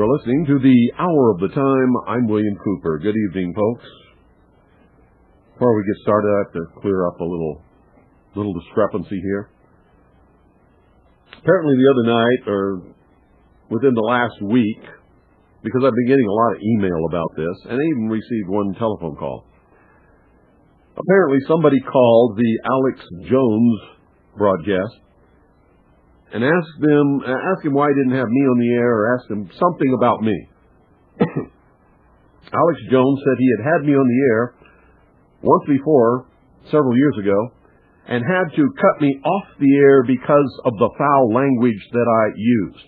are listening to the Hour of the Time. I'm William Cooper. Good evening, folks. Before we get started, I have to clear up a little discrepancy here. Apparently the other night, or within the last week, because I've been getting a lot of email about this, and I even received one telephone call. Apparently somebody called the Alex Jones broadcast and asked him why he didn't have me on the air, or asked him something about me. Alex Jones said he had me on the air once before, several years ago, and had to cut me off the air because of the foul language that I used.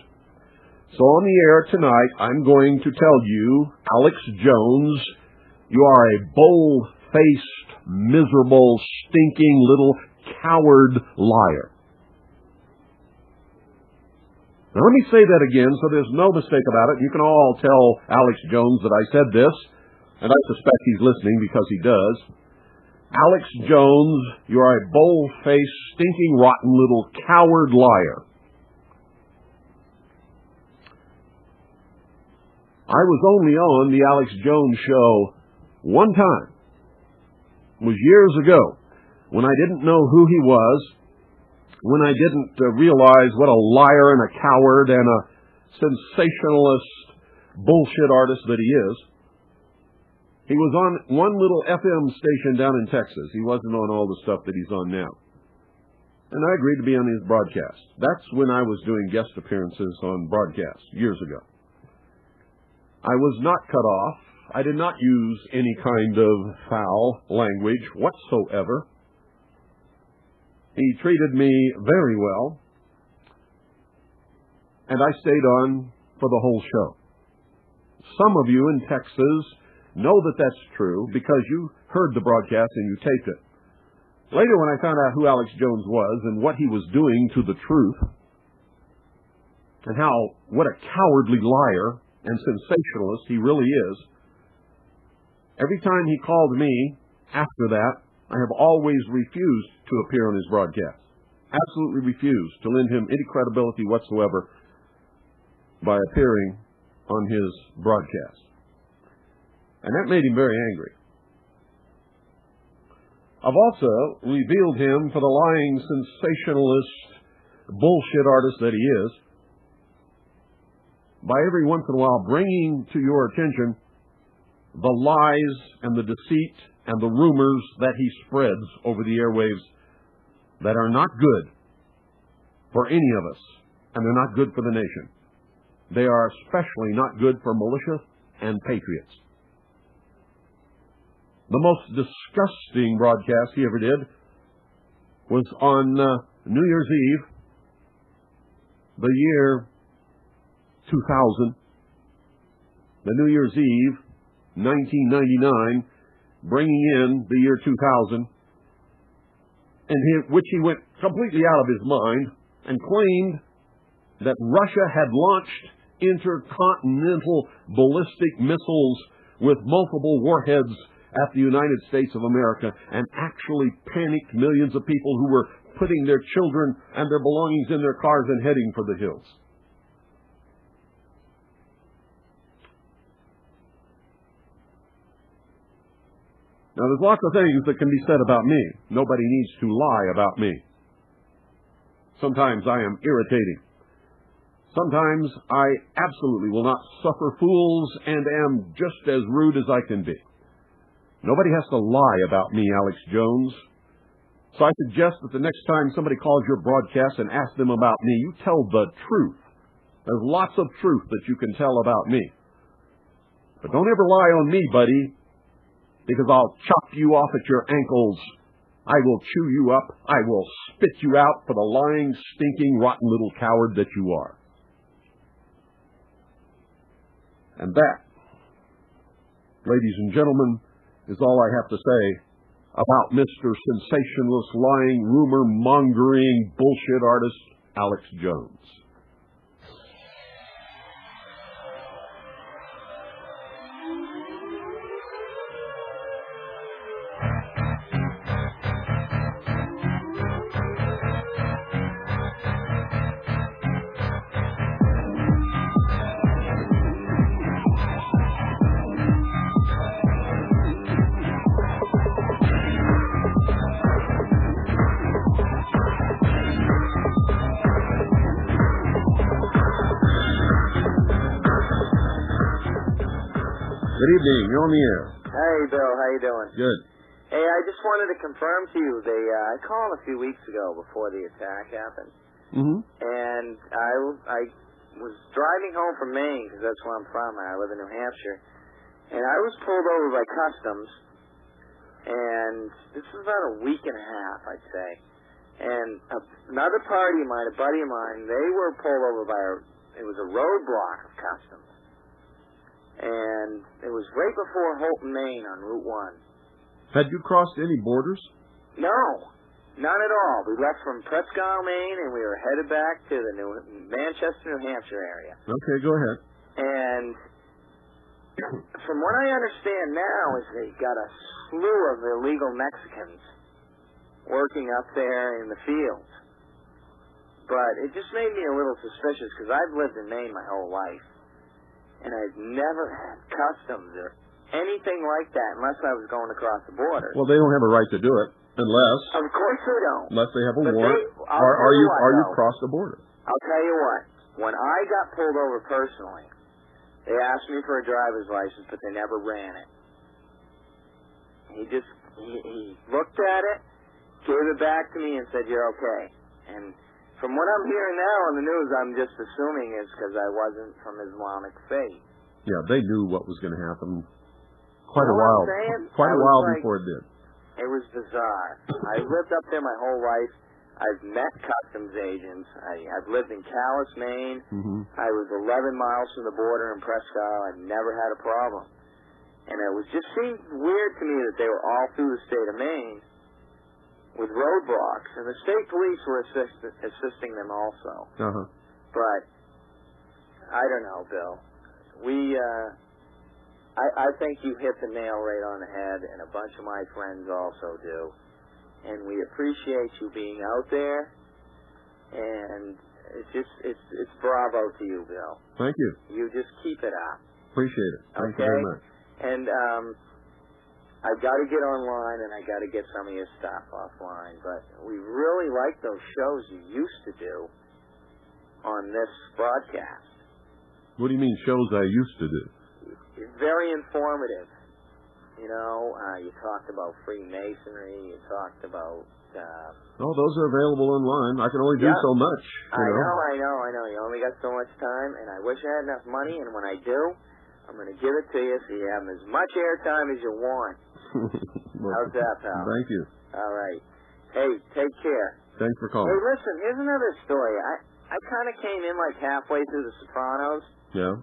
So on the air tonight, I'm going to tell you, Alex Jones, you are a bold-faced, miserable, stinking little coward liar. Now let me say that again so there's no mistake about it. You can all tell Alex Jones that I said this, and I suspect he's listening because he does. Alex Jones, you are a bold-faced, stinking, rotten little coward liar. I was only on the Alex Jones show one time. It was years ago, when I didn't know who he was, when I didn't realize what a liar and a coward and a sensationalist bullshit artist that he is. He was on one little FM station down in Texas. He wasn't on all the stuff that he's on now. And I agreed to be on his broadcast. That's when I was doing guest appearances on broadcasts, years ago. I was not cut off. I did not use any kind of foul language whatsoever. He treated me very well, and I stayed on for the whole show. Some of you in Texas know that that's true because you heard the broadcast and you taped it. Later, when I found out who Alex Jones was and what he was doing to the truth, and what a cowardly liar and sensationalist he really is, every time he called me after that, I have always refused to appear on his broadcast. Absolutely refused to lend him any credibility whatsoever by appearing on his broadcast. And that made him very angry. I've also revealed him for the lying, sensationalist, bullshit artist that he is, by every once in a while bringing to your attention the lies and the deceit and the rumors that he spreads over the airwaves that are not good for any of us, and they're not good for the nation. They are especially not good for militia and patriots. The most disgusting broadcast he ever did was on New Year's Eve, the year 2000, the New Year's Eve, 1999, bringing in the year 2000, which he went completely out of his mind and claimed that Russia had launched intercontinental ballistic missiles with multiple warheads at the United States of America, and actually panicked millions of people who were putting their children and their belongings in their cars and heading for the hills. Now, there's lots of things that can be said about me. Nobody needs to lie about me. Sometimes I am irritating. Sometimes I absolutely will not suffer fools and am just as rude as I can be. Nobody has to lie about me, Alex Jones. So I suggest that the next time somebody calls your broadcast and asks them about me, you tell the truth. There's lots of truth that you can tell about me. But don't ever lie on me, buddy, because I'll chop you off at your ankles. I will chew you up. I will spit you out for the lying, stinking, rotten little coward that you are. And that, ladies and gentlemen, is all I have to say about Mr. Sensationalist, lying, rumor-mongering, bullshit artist, Alex Jones. Good evening. You're on the air. Hey, Bill. How you doing? Good. Hey, I just wanted to confirm to you, I called a few weeks ago before the attack happened. Mm-hmm. And I was driving home from Maine, because that's where I'm from. I live in New Hampshire. And I was pulled over by customs. And this was about a week and a half, I'd say. And another party of mine, a buddy of mine, they were pulled over by it was a roadblock of customs. And it was right before Holton, Maine on Route 1. Had you crossed any borders? No, none at all. We left from Presque Isle, Maine, and we were headed back to the Manchester, New Hampshire area. Okay, go ahead. And from what I understand now is they got a slew of illegal Mexicans working up there in the fields. But it just made me a little suspicious because I've lived in Maine my whole life. And I've never had customs or anything like that unless I was going across the border. Well, they don't have a right to do it unless... Of course they don't. Unless they have a warrant. Are you across the border? I'll tell you what. When I got pulled over personally, they asked me for a driver's license, but they never ran it. He looked at it, gave it back to me, and said, "You're okay." And from what I'm hearing now on the news, I'm just assuming it's because I wasn't from Islamic faith. Yeah, they knew what was going to happen quite a while before it did. It was bizarre. I lived up there my whole life. I've met customs agents. I've lived in Calais, Maine. Mm-hmm. I was 11 miles from the border in Presque Isle. I've never had a problem. And it just seemed weird to me that they were all through the state of Maine with roadblocks, and the state police were assisting them also. Uh-huh. But I don't know, Bill. I think you hit the nail right on the head, and a bunch of my friends also do. And we appreciate you being out there, and it's bravo to you, Bill. Thank you. You just keep it up. Appreciate it. Thank you very much. And I've got to get online, and I got to get some of your stuff offline. But we really like those shows you used to do on this broadcast. What do you mean shows I used to do? It's very informative. You know, you talked about Freemasonry. You talked about... those are available online. I can only do so much. I know. You only got so much time, and I wish I had enough money, and when I do, I'm going to give it to you so you have as much airtime as you want. Well, how's that, pal? Thank you. All right. Hey, take care. Thanks for calling. Hey, listen, here's another story. I kind of came in like halfway through The Sopranos. Yeah.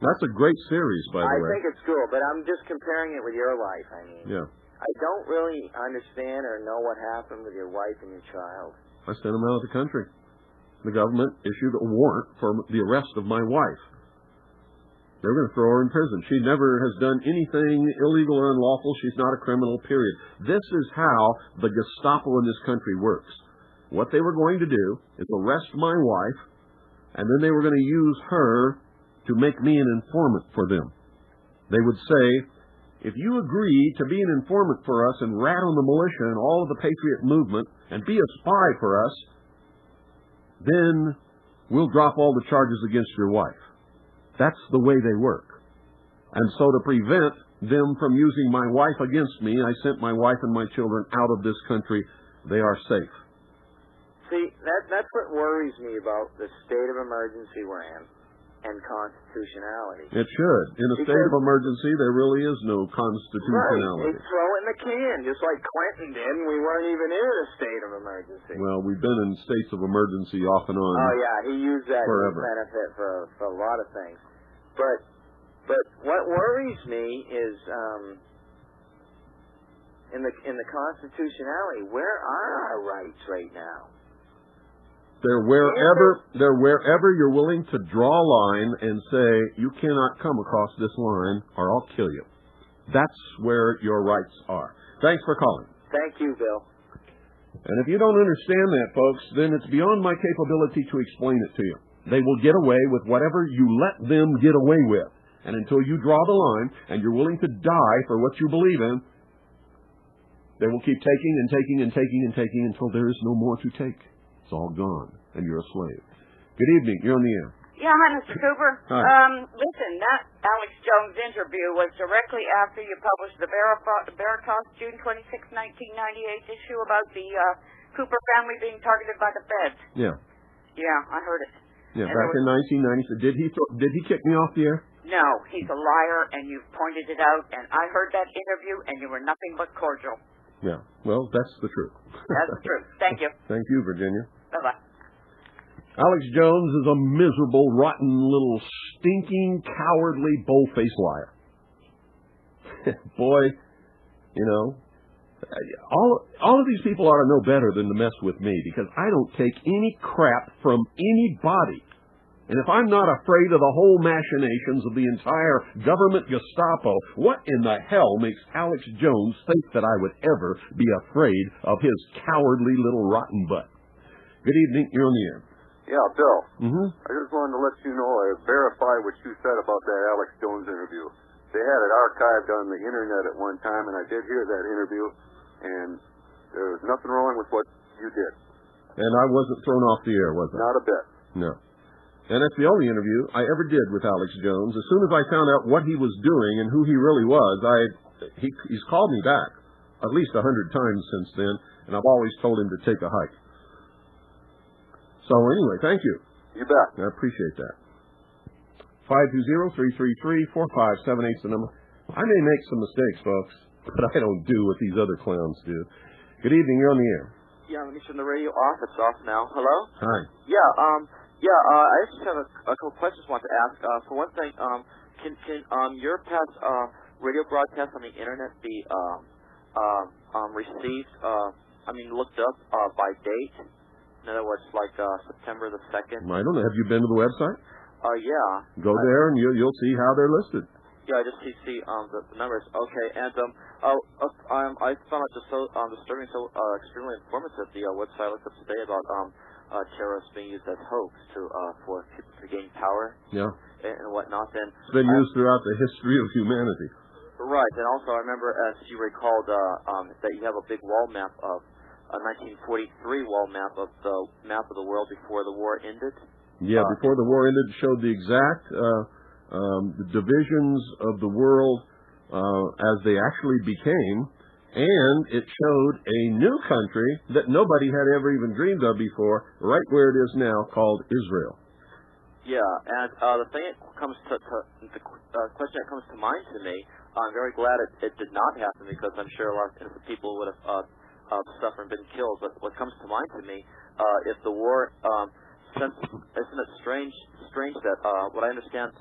That's a great series, by the way. I think it's cool, but I'm just comparing it with your life, I mean. Yeah. I don't really understand or know what happened with your wife and your child. I sent them out of the country. The government issued a warrant for the arrest of my wife. They were going to throw her in prison. She never has done anything illegal or unlawful. She's not a criminal, period. This is how the Gestapo in this country works. What they were going to do is arrest my wife, and then they were going to use her to make me an informant for them. They would say, if you agree to be an informant for us and rat on the militia and all of the patriot movement and be a spy for us, then we'll drop all the charges against your wife. That's the way they work. And so to prevent them from using my wife against me, I sent my wife and my children out of this country. They are safe. See, that's what worries me about the state of emergency we're in. And constitutionality. It should. In a state of emergency, there really is no constitutionality. Right. They throw it in the can, just like Clinton did, and we weren't even in a state of emergency. Well, we've been in states of emergency off and on. Oh, yeah. He used that forever. To benefit for a lot of things. But what worries me is in the constitutionality, where are our rights right now? They're wherever you're willing to draw a line and say, you cannot come across this line or I'll kill you. That's where your rights are. Thanks for calling. Thank you, Bill. And if you don't understand that, folks, then it's beyond my capability to explain it to you. They will get away with whatever you let them get away with. And until you draw the line and you're willing to die for what you believe in, they will keep taking and taking and taking and taking until there is no more to take. It's all gone, and you're a slave. Good evening. You're on the air. Yeah, hi, Mr. Cooper. Hi. Listen, that Alex Jones' interview was directly after you published the Veritas June 26, 1998 issue about the Cooper family being targeted by the feds. Yeah. Yeah, I heard it. Yeah, and back in 1990. Did he kick me off the air? No, he's a liar, and you've pointed it out, and I heard that interview, and you were nothing but cordial. Yeah, well, that's the truth. That's the truth. Thank you. Thank you, Virginia. Bye-bye. Alex Jones is a miserable, rotten, little, stinking, cowardly, bold-faced liar. Boy, you know, all of these people ought to know better than to mess with me, because I don't take any crap from anybody. And if I'm not afraid of the whole machinations of the entire government Gestapo, what in the hell makes Alex Jones think that I would ever be afraid of his cowardly little rotten butt? Good evening. You're on the air. Yeah, Bill. Mm-hmm. I just wanted to let you know I verify what you said about that Alex Jones interview. They had it archived on the internet at one time, and I did hear that interview, and there was nothing wrong with what you did. And I wasn't thrown off the air, was I? Not a bit. No. And that's the only interview I ever did with Alex Jones. As soon as I found out what he was doing and who he really was, he's called me back at least 100 times since then, and I've always told him to take a hike. So anyway, thank you. You bet. I appreciate that. 520-333-4578 is the number. I may make some mistakes, folks, but I don't do what these other clowns do. Good evening. You're on the air. Yeah, let me turn the radio off. It's off now. Hello? Hi. I just have a couple questions I want to ask. For one thing, can your past radio broadcasts on the internet be received, looked up by date? In other words, like September the 2nd? I don't know. Have you been to the website? Yeah. Go there and you'll see how they're listed. Yeah, I just see the numbers. Okay, and I found it just so disturbing, so extremely informative. The website I looked up today about terrorists being used as hoax to gain power. Yeah. And whatnot. And it's been used throughout the history of humanity. Right, and also I remember, as you recalled, that you have a big wall map of a 1943 wall map of the world before the war ended. Yeah, before the war ended, showed the exact the divisions of the world as they actually became, and it showed a new country that nobody had ever even dreamed of before, right where it is now, called Israel. Yeah, and the thing that comes to the question that comes to mind to me, I'm very glad it did not happen, because I'm sure a lot of innocent people would have suffered and been killed. But what comes to mind to me, if the war, isn't it strange that what I understand,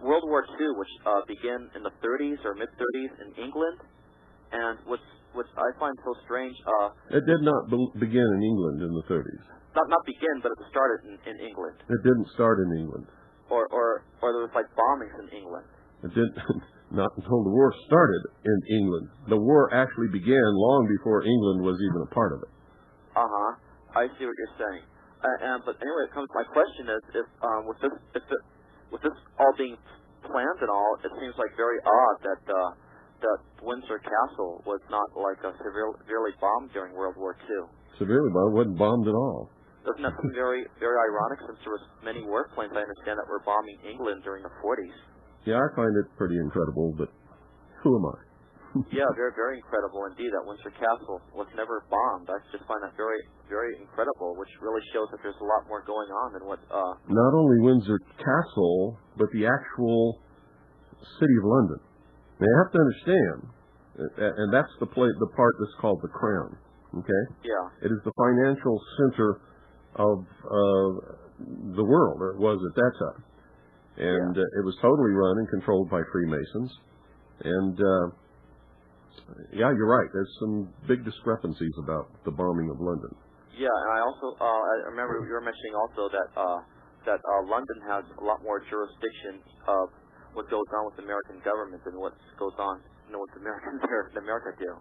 World War II, which began in the 30s or mid-30s in England, and which I find so strange. It did not begin in England in the 30s. Not begin, but it started in England. It didn't start in England. Or there was like bombings in England. It didn't. Not until the war started in England. The war actually began long before England was even a part of it. I see what you're saying. But anyway, my question is, if with this all being planned and all, it seems like very odd that Windsor Castle was not like severely bombed during World War II. Severely bombed? Wasn't bombed at all. Doesn't that seem very, very ironic, since there was many warplanes, I understand, that were bombing England during the 40s? Yeah, I find it pretty incredible, but who am I? Yeah, very, very incredible indeed that Windsor Castle was never bombed. I just find that very, very incredible, which really shows that there's a lot more going on than what... Not only Windsor Castle, but the actual city of London. Now, you have to understand, and that's the part that's called the Crown, okay? Yeah. It is the financial center of the world, or it was at that time. And it was totally run and controlled by Freemasons. And, yeah, you're right. There's some big discrepancies about the bombing of London. Yeah, and I also, I remember you were mentioning also that London has a lot more jurisdiction of what goes on with the American government than what goes on, what the America do.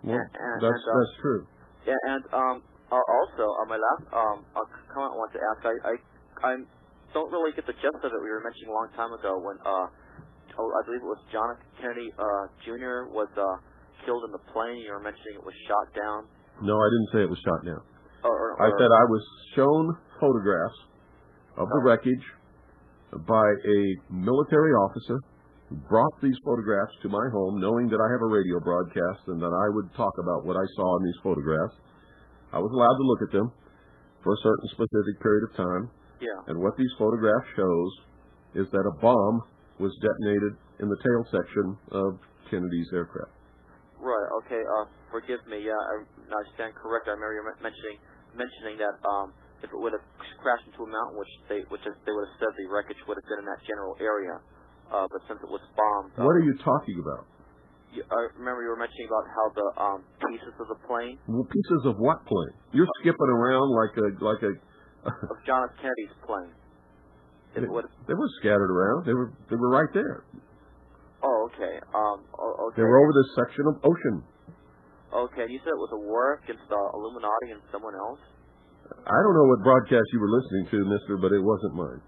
Well, that's true. Yeah, and also, my last comment I want to ask, I don't really get the gist of it. We were mentioning a long time ago when I believe it was John F. Kennedy Jr. was killed in the plane. You were mentioning it was shot down. No, I didn't say it was shot down. I said I was shown photographs of the wreckage by a military officer who brought these photographs to my home, knowing that I have a radio broadcast and that I would talk about what I saw in these photographs. I was allowed to look at them for a certain specific period of time. Yeah. And what these photographs shows is that a bomb was detonated in the tail section of Kennedy's aircraft. Right. Okay. Forgive me. Yeah, I stand correct. I remember you mentioning that if it would have crashed into a mountain, which they would have said the wreckage would have been in that general area, but since it was bombed. What are you talking about? I remember you were mentioning about how the pieces of the plane. Well, pieces of what plane? You're skipping around like a of John F. Kennedy's plane. They were scattered around. They were right there. Oh, okay. Okay. They were over this section of ocean. Okay. You said it was a war against Illuminati and someone else? I don't know what broadcast you were listening to, mister, but it wasn't mine.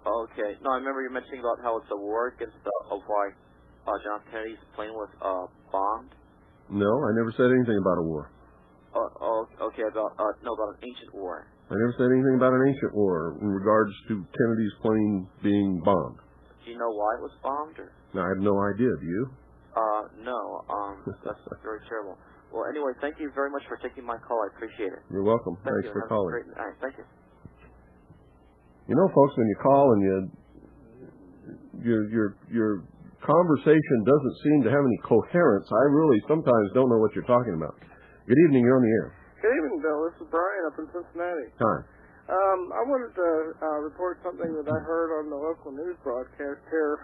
Okay. No, I remember you mentioning about how it's a war against why John F. Kennedy's plane was bombed. No, I never said anything about a war. Okay. About an ancient war. I never said anything about an ancient war in regards to Kennedy's plane being bombed. Do you know why it was bombed? Or? No, I have no idea. Do you? No. That's very terrible. Well, anyway, thank you very much for taking my call. I appreciate it. You're welcome. Thanks for calling. Great night. Thank you. You know, folks, when you call and your conversation doesn't seem to have any coherence, I really sometimes don't know what you're talking about. Good evening. You're on the air. Good evening, Bill. This is Brian up in Cincinnati. Hi. I wanted to report something that I heard on the local news broadcast here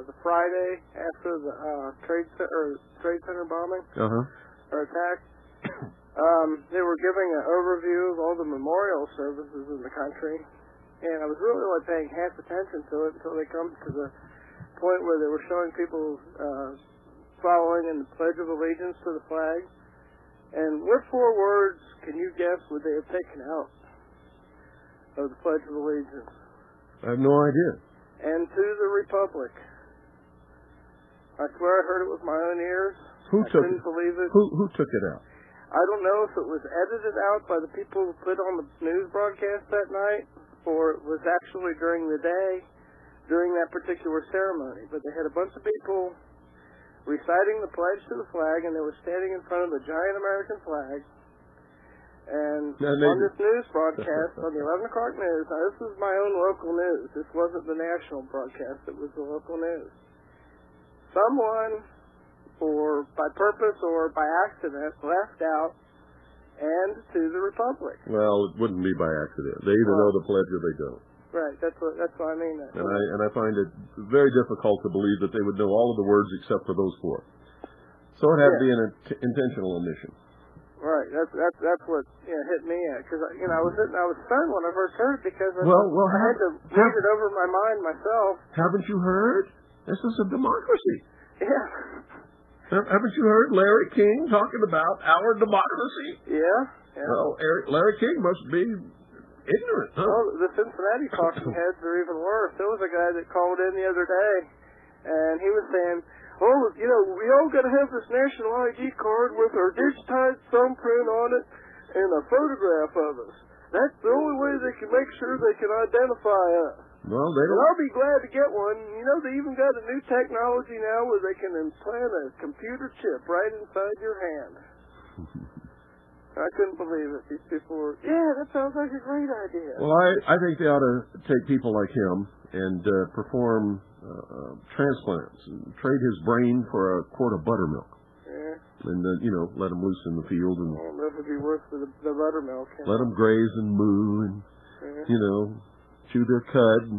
the Friday after the Trade Center bombing or attack. They were giving an overview of all the memorial services in the country, and I was really only paying half attention to it until they come to the point where they were showing people following in the Pledge of Allegiance to the flag. And what 4 words can you guess would they have taken out of the Pledge of Allegiance? I have no idea. And to the Republic. I swear I heard it with my own ears. I couldn't believe it. Who took it out? I don't know if it was edited out by the people who put on the news broadcast that night, or it was actually during the day, during that particular ceremony. But they had a bunch of people reciting the pledge to the flag, and they were standing in front of the giant American flag. And on this news broadcast, on the 11 o'clock news, now this is my own local news. This wasn't the national broadcast. It was the local news. Someone, or by purpose or by accident, left out "and to the Republic." Well, it wouldn't be by accident. They either know the pledge or they don't. Right, that's what I mean. And I find it very difficult to believe that they would know all of the words except for those 4. So it had to be an intentional omission. Right, that's what hit me at, because I was stunned when I first heard it, because I had to read it over my mind myself. Haven't you heard? This is a democracy. Yeah. Haven't you heard Larry King talking about our democracy? Yeah. Well, Larry King must be ignorant, huh? Well, the Cincinnati talking heads are even worse. There was a guy that called in the other day, and he was saying, we all got to have this national ID card with our digitized thumbprint on it and a photograph of us. That's the only way they can make sure they can identify us. Well, they don't. And I'll be glad to get one. They even got a new technology now where they can implant a computer chip right inside your hand. I couldn't believe it. These people were, that sounds like a great idea. Well, I think they ought to take people like him and perform transplants and trade his brain for a quart of buttermilk. Yeah. And let him loose in the field and. Well, that would be worth the buttermilk. Let them graze and moo and chew their cud.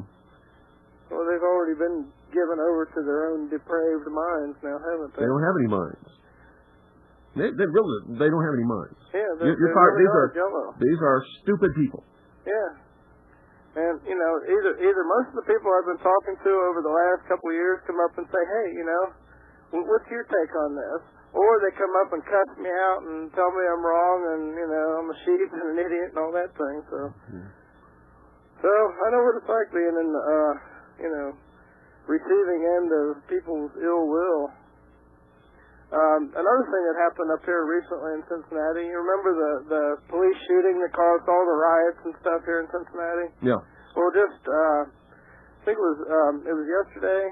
Well, they've already been given over to their own depraved minds now, haven't they? They don't have any minds. They don't have any minds. Yeah, these are stupid people. Yeah. And, either most of the people I've been talking to over the last couple of years come up and say, hey, what's your take on this? Or they come up and cuss me out and tell me I'm wrong and, I'm a sheep and an idiot and all that thing. So I know what it's like being in the, receiving end of people's ill will. Another thing that happened up here recently in Cincinnati, you remember the police shooting that caused all the riots and stuff here in Cincinnati? Yeah. Well, just think it was yesterday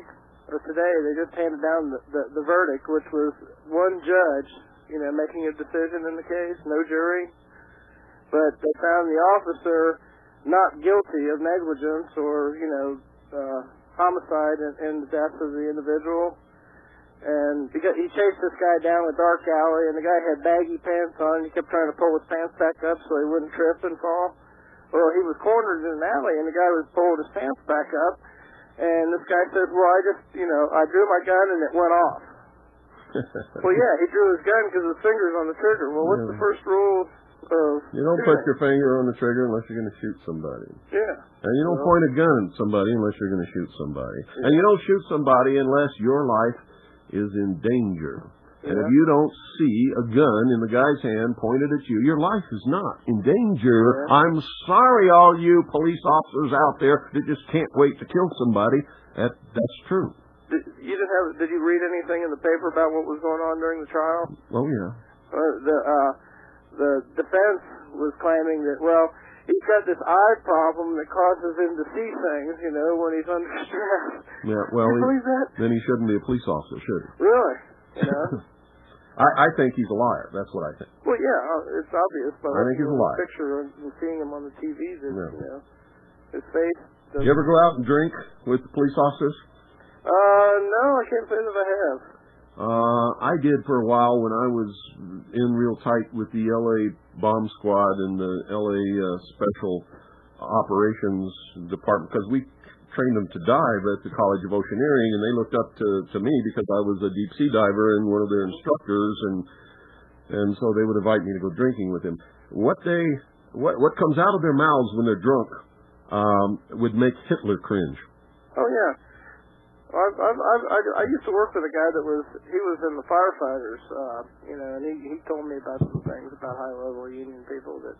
or today. They just handed down the verdict, which was one judge, making a decision in the case, no jury, but they found the officer not guilty of negligence or homicide in the death of the individual. And because he chased this guy down a dark alley, and the guy had baggy pants on. He kept trying to pull his pants back up so he wouldn't trip and fall. Well, he was cornered in an alley, and the guy was pulling his pants back up. And this guy said, well, I just, I drew my gun and it went off. Well, yeah, he drew his gun because his finger's on the trigger. Well, what's the first rule of... You don't put your finger on the trigger unless you're going to shoot somebody. Yeah. And you don't point a gun at somebody unless you're going to shoot somebody. Yeah. And you don't shoot somebody unless your life is in danger. And if you don't see a gun in the guy's hand pointed at you, your life is not in danger. Yeah. I'm sorry, all you police officers out there that just can't wait to kill somebody. That's true. Did you read anything in the paper about what was going on during the trial? Oh, yeah. The defense was claiming that, well, he's got this eye problem that causes him to see things, when he's under stress. Yeah, well, Can you believe that? Then he shouldn't be a police officer, should he? Really? I think he's a liar. That's what I think. Well, yeah, it's obvious. But I think he's a liar. Picture and seeing him on the TV, his face. Did you ever go out and drink with the police officers? No, I can't say that I have. I did for a while when I was in real tight with the L.A. bomb squad and the L.A. Special Operations Department, because we trained them to dive at the College of Oceaneering, and they looked up to me because I was a deep sea diver and one of their instructors, and so they would invite me to go drinking with them. What comes out of their mouths when they're drunk would make Hitler cringe. Oh yeah. I used to work with a guy that was in the firefighters, and he told me about some things about high-level union people that,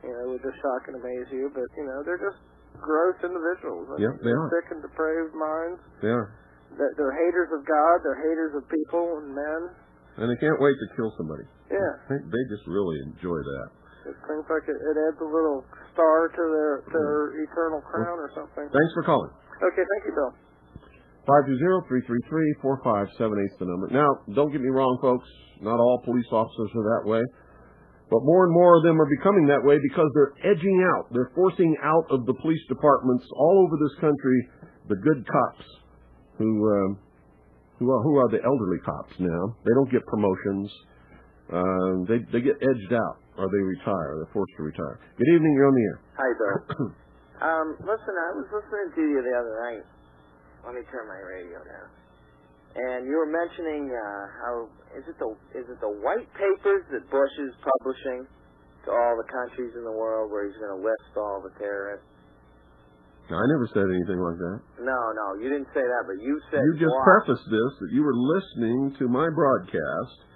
would just shock and amaze you, but, they're just gross individuals. Yeah, they are. Sick and depraved minds. They are. They're haters of God, they're haters of people and men. And they can't wait to kill somebody. Yeah. They just really enjoy that. It seems like it adds a little star to their eternal crown or something. Thanks for calling. Okay, thank you, Bill. 520-333-4578 is the number. Now, don't get me wrong, folks. Not all police officers are that way. But more and more of them are becoming that way because they're edging out. They're forcing out of the police departments all over this country the good cops who are the elderly cops now. They don't get promotions. They get edged out or they retire. They're forced to retire. Good evening. You're on the air. Hi, Bill. Listen, I was listening to you the other night. Let me turn my radio down. And you were mentioning how is it the white papers that Bush is publishing to all the countries in the world where he's going to list all the terrorists? I never said anything like that. No, you didn't say that, but you said you just prefaced this that you were listening to my broadcast,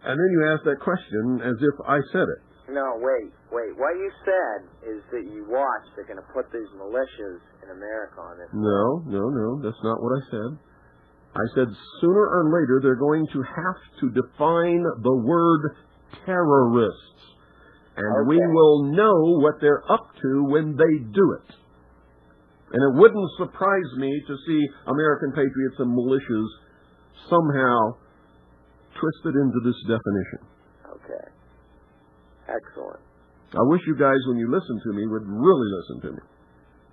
and then you asked that question as if I said it. No, wait. What you said is that you watched they're going to put these militias in America on this. No, that's not what I said. I said sooner or later they're going to have to define the word terrorists. And we will know what they're up to when they do it. And it wouldn't surprise me to see American patriots and militias somehow twisted into this definition. Okay. Excellent. I wish you guys, when you listen to me, would really listen to me.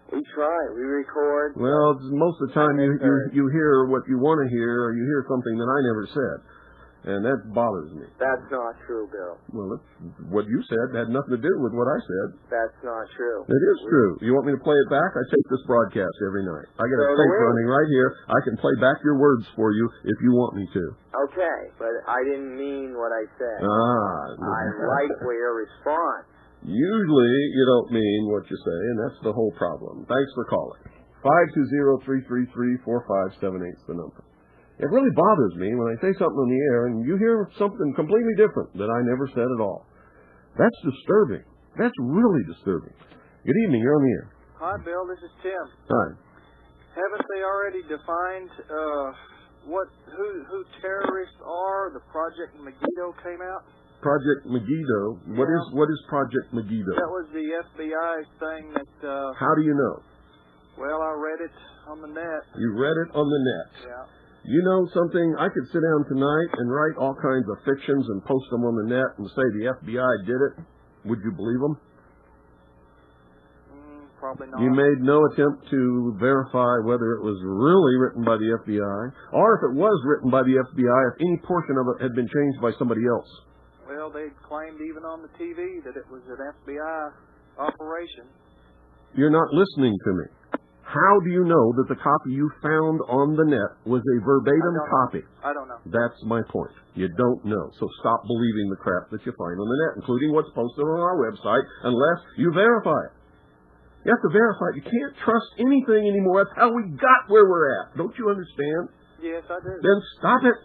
We try. We record. Well, most of the time you hear what you want to hear, or you hear something that I never said. And that bothers me. That's not true, Bill. Well, what you said had nothing to do with what I said. That's not true. It is true. You want me to play it back? I take this broadcast every night. I got a tape running right here. I can play back your words for you if you want me to. Okay, but I didn't mean what I said. I like your response. Usually you don't mean what you say, and that's the whole problem. Thanks for calling. 520-333-4578 is the number. It really bothers me when I say something on the air and you hear something completely different that I never said at all. That's disturbing. That's really disturbing. Good evening. You're on the air. Hi, Bill. This is Tim. Hi. Haven't they already defined who terrorists are? The Project Megiddo came out. Project Megiddo. What is Project Megiddo? That was the FBI thing that. How do you know? Well, I read it on the net. You read it on the net. Yeah. You know something? I could sit down tonight and write all kinds of fictions and post them on the net and say the FBI did it. Would you believe them? Probably not. You made no attempt to verify whether it was really written by the FBI, or if it was written by the FBI, if any portion of it had been changed by somebody else. Well, they claimed even on the TV that it was an FBI operation. You're not listening to me. How do you know that the copy you found on the net was a verbatim copy? I don't know. That's my point. You don't know. So stop believing the crap that you find on the net, including what's posted on our website, unless you verify it. You have to verify it. You can't trust anything anymore. That's how we got where we're at. Don't you understand? Yes, I do. Then stop it.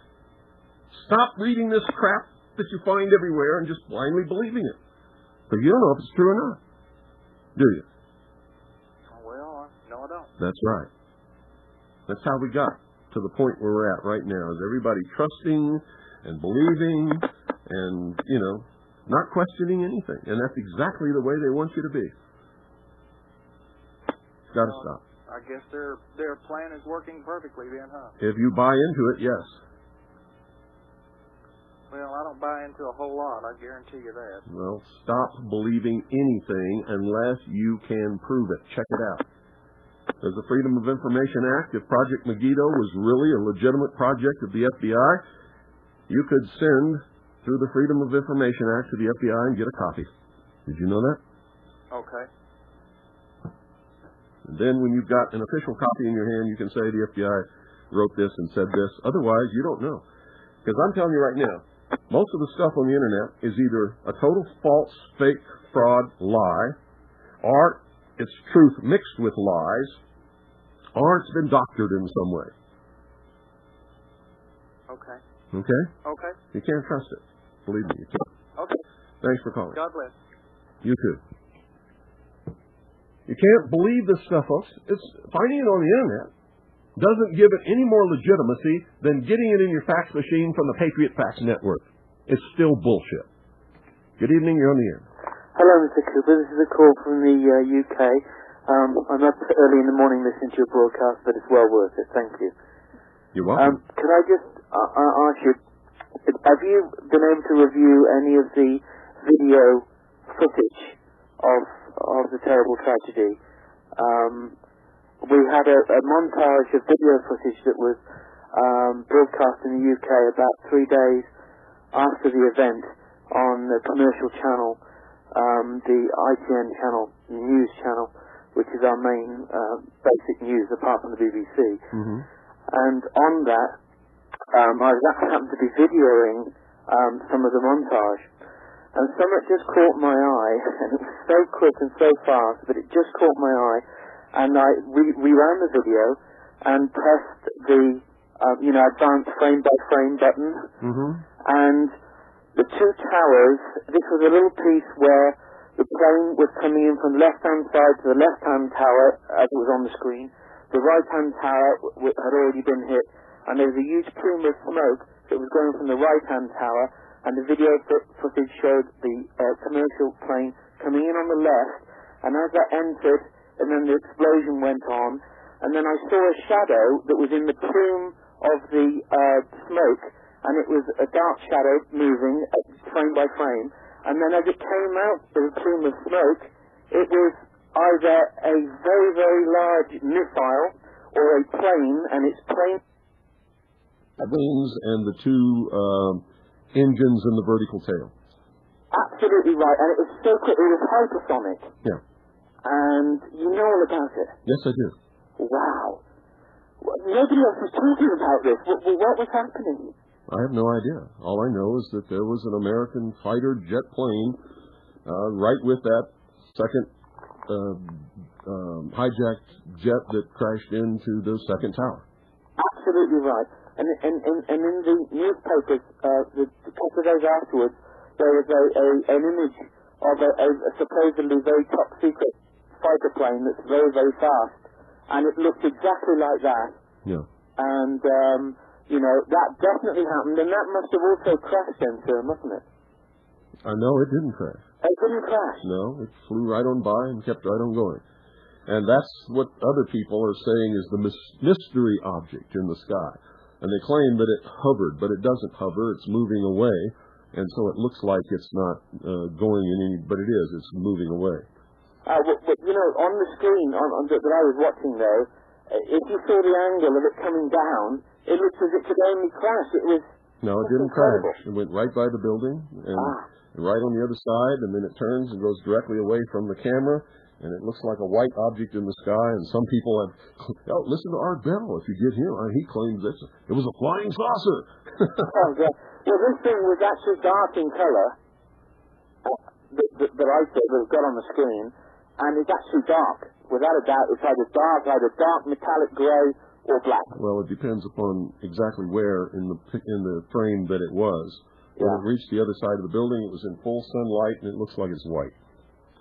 Stop reading this crap that you find everywhere and just blindly believing it. But you don't know if it's true or not. Do you? Well, no, I don't. That's right. That's how we got to the point where we're at right now. Is everybody trusting and believing and, not questioning anything. And that's exactly the way they want you to be. Got to stop. I guess their plan is working perfectly then, huh? If you buy into it, yes. Well, I don't buy into a whole lot, I guarantee you that. Well, stop believing anything unless you can prove it. Check it out. There's the Freedom of Information Act. If Project Megiddo was really a legitimate project of the FBI, you could send through the Freedom of Information Act to the FBI and get a copy. Did you know that? Okay. And then when you've got an official copy in your hand, you can say the FBI wrote this and said this. Otherwise, you don't know. Because I'm telling you right now, most of the stuff on the Internet is either a total false, fake, fraud, lie, or it's truth mixed with lies, or it's been doctored in some way. Okay. Okay? Okay. You can't trust it. Believe me, you can't. Okay. Thanks for calling. God bless. You too. You can't believe this stuff, folks. It's finding it on the Internet doesn't give it any more legitimacy than getting it in your fax machine from the Patriot Fax Network. It's still bullshit. Good evening. You're on the air. Hello, Mr. Cooper. This is a call from the UK. I'm up early in the morning listening to your broadcast, but it's well worth it. Thank you. You're welcome. Could I just ask you, have you been able to review any of the video footage of the terrible tragedy? We had a montage of video footage that was broadcast in the UK about 3 days after the event on the commercial channel, the ITN channel, news channel, which is our main basic news apart from the BBC. Mm-hmm. And on that, I happened to be videoing some of the montage. And something just caught my eye, and it was so quick and so fast, but it just caught my eye, and I reran the video and pressed the, advanced frame-by-frame button, and the two towers, this was a little piece where the plane was coming in from the left-hand side to the left-hand tower, as it was on the screen. The right-hand tower had already been hit, and there was a huge plume of smoke that was going from the right-hand tower, and the video footage showed the commercial plane coming in on the left, and as that entered, and then the explosion went on, and then I saw a shadow that was in the plume of the smoke, and it was a dark shadow moving frame by frame, and then as it came out of the plume of smoke, it was either a very, very large missile or a plane, and its plane... Wings and the two engines in the vertical tail. Absolutely right, and it was so quick, it was hypersonic. Yeah. And you know all about it? Yes, I do. Wow. Nobody else was talking about this. What was happening? I have no idea. All I know is that there was an American fighter jet plane right with that second hijacked jet that crashed into the second tower. Absolutely right. And in the newspapers, a couple of days afterwards, there was an image of a supposedly very top secret fighter plane that's very, very fast, and it looked exactly like that. Yeah. And that definitely happened, and that must have also crashed then, sir, mustn't it? No, it didn't crash. It didn't crash. No, it flew right on by and kept right on going. And that's what other people are saying is the mystery object in the sky. And they claim that it hovered, but it doesn't hover. It's moving away. And so it looks like it's not going in any, but it is. It's moving away. But, you know, on the screen that I was watching, though, if you saw the angle of it coming down, it looked as if it could only crash. It was No, it didn't crash. It went right by the building and right on the other side, and then it turns and goes directly away from the camera, and it looks like a white object in the sky. And some people have, listen to Art Bell. If you get him, he claims it was a flying saucer. Oh, yeah. Well, this thing was actually dark in color that I saw that was got on the screen, and it's actually dark. Without a doubt, it's either dark metallic gray or black. Well, it depends upon exactly where in the frame that it was. When Yeah. it reached the other side of the building, it was in full sunlight, and it looks like it's white.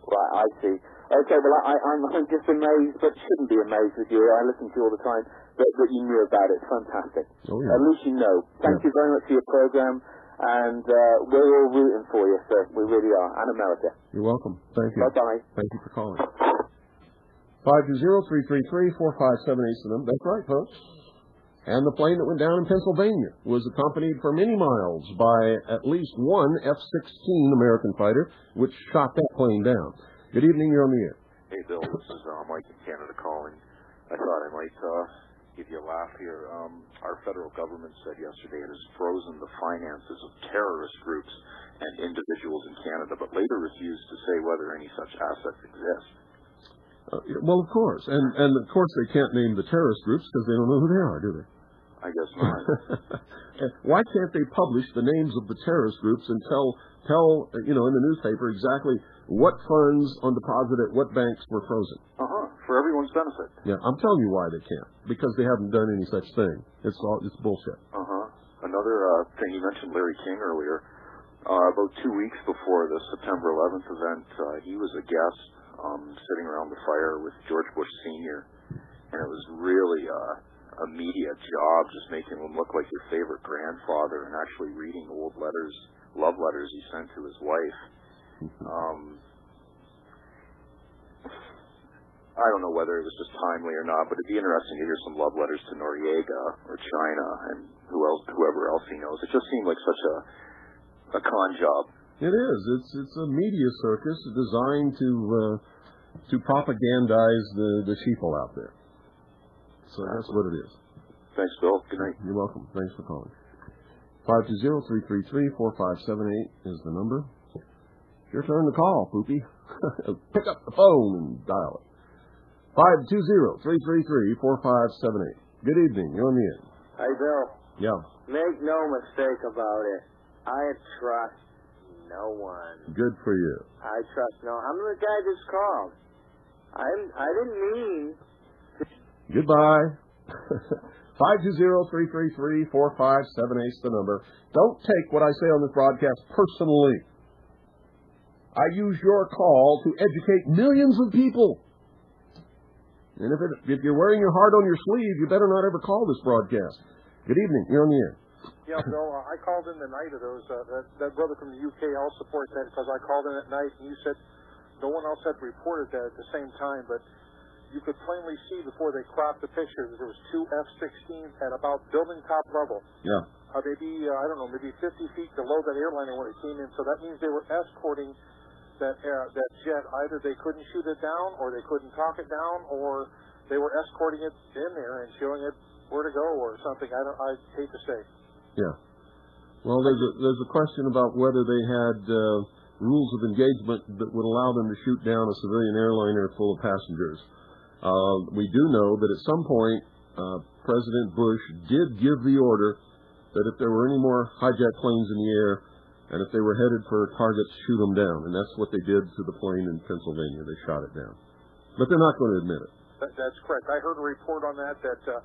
Right, I see. Okay, well, I'm just amazed, but shouldn't be amazed with you. I listen to you all the time, that you knew about it. It's fantastic. Oh, yeah. At least you know. Thank you very much for your program, and we're all rooting for you, sir. We really are, and America. You're welcome. Thank you. Bye-bye. Thank you for calling. 520-333-4578. That's right, folks. And the plane that went down in Pennsylvania was accompanied for many miles by at least one F-16 American fighter, which shot that plane down. Good evening, you're on the air. Hey, Bill, this is Mike in Canada calling. I thought I might give you a laugh here. Our federal government said yesterday it has frozen the finances of terrorist groups and individuals in Canada, but later refused to say whether any such assets exist. Well, of course. And of course they can't name the terrorist groups because they don't know who they are, do they? I guess not. Why can't they publish the names of the terrorist groups and tell in the newspaper exactly what funds on deposit at what banks were frozen? For everyone's benefit. Yeah, I'm telling you why they can't. Because they haven't done any such thing. It's bullshit. Another thing, you mentioned Larry King earlier. About 2 weeks before the September 11th event, he was a guest sitting around the fire with George Bush Sr., and it was really a media job, just making him look like your favorite grandfather and actually reading old letters, love letters he sent to his wife. I don't know whether it was just timely or not, but it'd be interesting to hear some love letters to Noriega or China and whoever else he knows. It just seemed like such a con job. It is. It's a media circus designed to propagandize the sheeple out there. So that's what it is. Thanks, Bill. Good night. You're welcome. Thanks for calling. 520-333-4578 is the number. It's your turn to call, Poopy. Pick up the phone and dial it. 520-333-4578. Good evening. You're on the air. Hey, Bill. Yeah. Make no mistake about it. I trust no one. Good for you. I trust no one. I'm the guy that's called. I didn't mean... Goodbye. 520-333-4578 is the number. Don't take what I say on this broadcast personally. I use your call to educate millions of people. And if you're wearing your heart on your sleeve, you better not ever call this broadcast. Good evening. You're on the air. Yeah, Bill, I called in the night of those. That brother from the UK, I'll support that because I called in at night and you said no one else had reported that at the same time, but you could plainly see before they cropped the picture that there was two F-16s at about building top level. Yeah. Maybe 50 feet below that airliner when it came in. So that means they were escorting that jet. Either they couldn't shoot it down, or they couldn't talk it down, or they were escorting it in there and showing it where to go or something. I hate to say. Yeah. Well, there's a question about whether they had rules of engagement that would allow them to shoot down a civilian airliner full of passengers. We do know that at some point, President Bush did give the order that if there were any more hijacked planes in the air, and if they were headed for targets, shoot them down. And that's what they did to the plane in Pennsylvania. They shot it down. But they're not going to admit it. That's correct. I heard a report on that a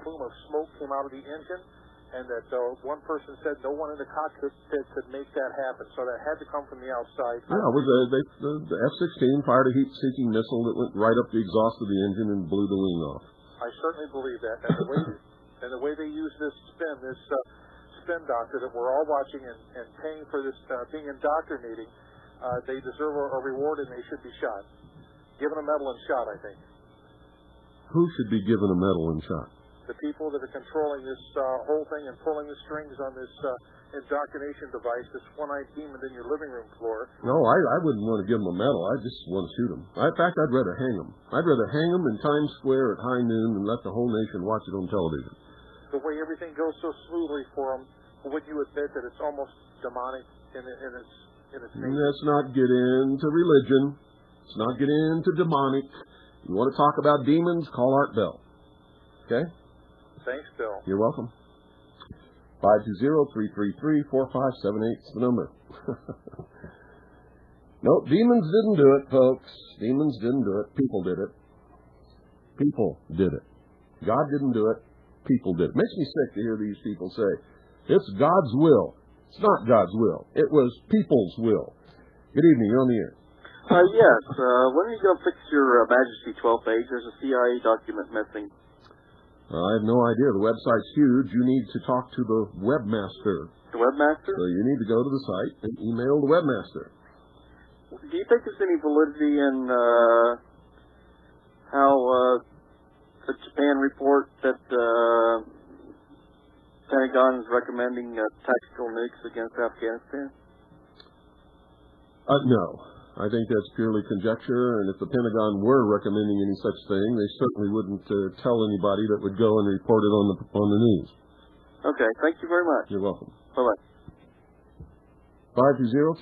plume of smoke came out of the engine, and that one person said no one in the cockpit could make that happen. So that had to come from the outside. Yeah, the F-16 fired a heat-seeking missile that went right up the exhaust of the engine and blew the wing off. I certainly believe that. And the way they use this spin doctor that we're all watching and paying for this being indoctrinating, they deserve a reward and they should be shot. given a medal and shot, I think. Who should be given a medal and shot? The people that are controlling this whole thing and pulling the strings on this indoctrination device, this one-eyed demon in your living room floor. No, I wouldn't want to give them a medal. I just want to shoot them. In fact, I'd rather hang them. I'd rather hang them in Times Square at high noon and let the whole nation watch it on television. The way everything goes so smoothly for them, would you admit that it's almost demonic in its nature? Let's not get into religion. Let's not get into demonic. You want to talk about demons, call Art Bell. Okay? Thanks, Bill. You're welcome. 520-333-4578 is the number. No, demons didn't do it, folks. Demons didn't do it. People did it. People did it. God didn't do it. People did it. Makes me sick to hear these people say, it's God's will. It's not God's will. It was people's will. Good evening. You're on the air. Yes. When are you going to fix your Majesty 12 page? There's a CIA document missing. I have no idea. The website's huge. You need to talk to the webmaster. The webmaster? So you need to go to the site and email the webmaster. Do you think there's any validity in how the Japan report that Pentagon is recommending tactical nukes against Afghanistan? No. I think that's purely conjecture, and if the Pentagon were recommending any such thing, they certainly wouldn't tell anybody that would go and report it on the news. Okay, thank you very much. You're welcome. Bye-bye.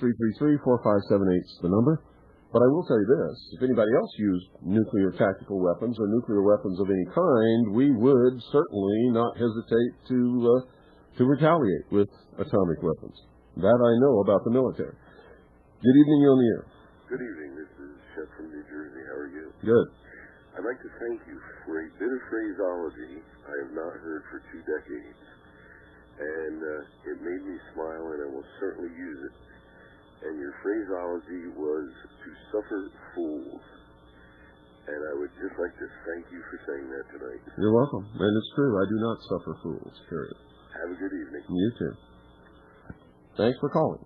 520-333-4578 is the number. But I will tell you this, if anybody else used nuclear tactical weapons or nuclear weapons of any kind, we would certainly not hesitate to retaliate with atomic weapons. That I know about the military. Good evening, you're on the air. Good evening. This is Chet from New Jersey. How are you? Good. I'd like to thank you for a bit of phraseology I have not heard for 2 decades. And it made me smile, and I will certainly use it. And your phraseology was to suffer fools. And I would just like to thank you for saying that tonight. You're welcome. And it's true. I do not suffer fools, period. Have a good evening. You too. Thanks for calling.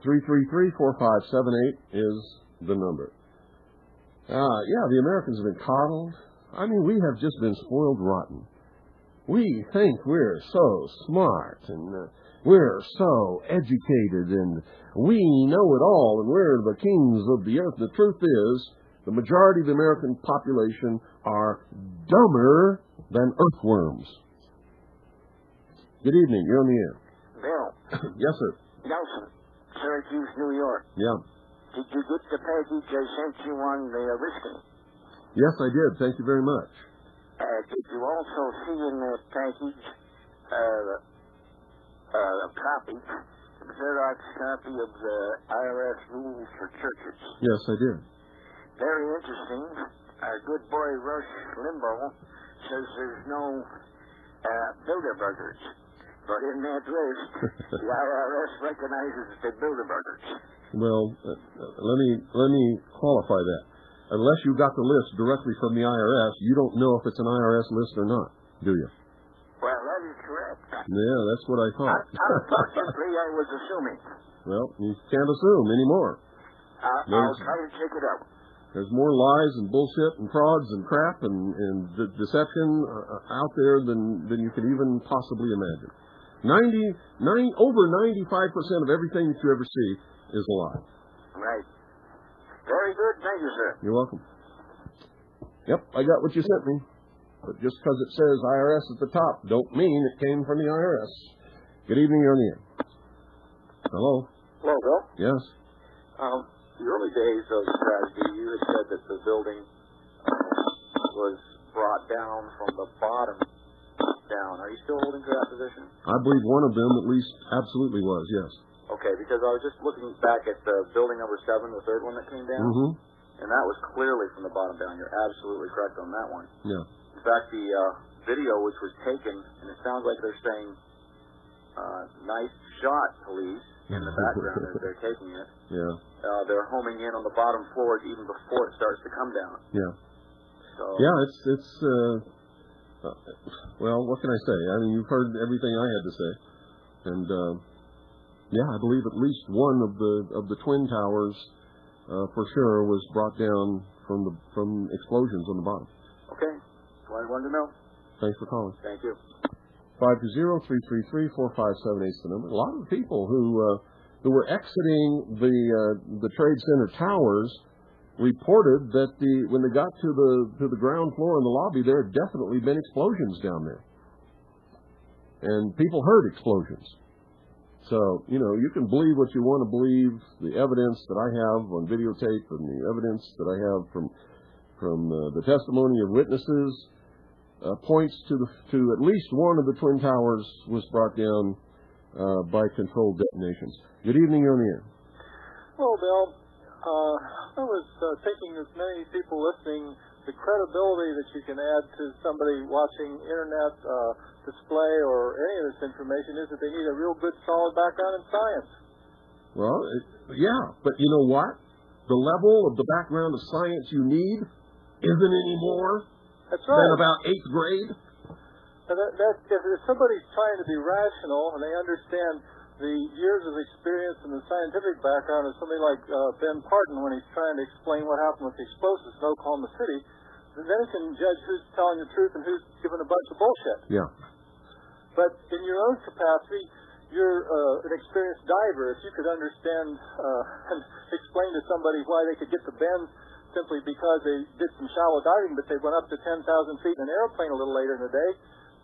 520-333-4578 is the number. Yeah, the Americans have been coddled. I mean, we have just been spoiled rotten. We think we're so smart, and we're so educated, and we know it all, and we're the kings of the earth. The truth is, the majority of the American population are dumber than earthworms. Good evening. You're on the air. Bill. Yes, sir. Nelson, Syracuse, New York. Yeah. Did you get the package I sent you on the whiskey? Yes, I did. Thank you very much. Did you also see in that package a copy, a Xerox copy of the IRS rules for churches? Yes, I did. Very interesting. Our good boy Rush Limbaugh says there's no Bilderbergers. But in that list, the IRS recognizes the Bilderbergers. Well, let me qualify that. Unless you got the list directly from the IRS, you don't know if it's an IRS list or not, do you? Well, that is correct. Yeah, that's what I thought. Unfortunately, I was assuming. Well, you can't assume anymore. I'll try to check it out. There's more lies and bullshit and frauds and crap and deception out there than you could even possibly imagine. Over 95% of everything that you ever see is a lie. Right. Very good. Thank you, sir. You're welcome. Yep, I got what you sent me. But just because it says IRS at the top don't mean it came from the IRS. Good evening, you're on the air. Hello? Hello, Bill? Yes? The early days of strategy, you had said that the building was brought down from the bottom down. Are you still holding to that position? I believe one of them at least absolutely was, yes. Okay, because I was just looking back at the building number 7, the third one that came down, and that was clearly from the bottom down. You're absolutely correct on that one. Yeah. In fact, the video which was taken, and it sounds like they're saying, nice shot, police, in the background as they're taking it. Yeah. They're homing in on the bottom floors even before it starts to come down. Yeah. So. Yeah, it's well, what can I say? I mean, you've heard everything I had to say. And, yeah, I believe at least one of the Twin Towers for sure, was brought down from explosions on the bottom. Okay. Well, I wanted to know. Thanks for calling. Thank you. 520-333-4578 is the number. A lot of the people who were exiting the Trade Center towers reported that when they got to the ground floor in the lobby, there had definitely been explosions down there, and people heard explosions. So you can believe what you want to believe. The evidence that I have on videotape and the evidence that I have from the testimony of witnesses points to at least one of the Twin Towers was brought down by controlled detonations. Good evening, you're on the air. Well, Bill, I was thinking, as many people listening, the credibility that you can add to somebody watching internet display or any of this information is that they need a real good, solid background in science. Well, yeah, but you know what? The level of the background of science you need isn't any more than about 8th grade. If somebody's trying to be rational and they understand the years of experience and the scientific background of somebody like Ben Parton when he's trying to explain what happened with the explosives in Oklahoma City, then he can judge who's telling the truth and who's giving a bunch of bullshit. Yeah. But in your own capacity, you're an experienced diver. If you could understand and explain to somebody why they could get to Bend simply because they did some shallow diving, but they went up to 10,000 feet in an airplane a little later in the day.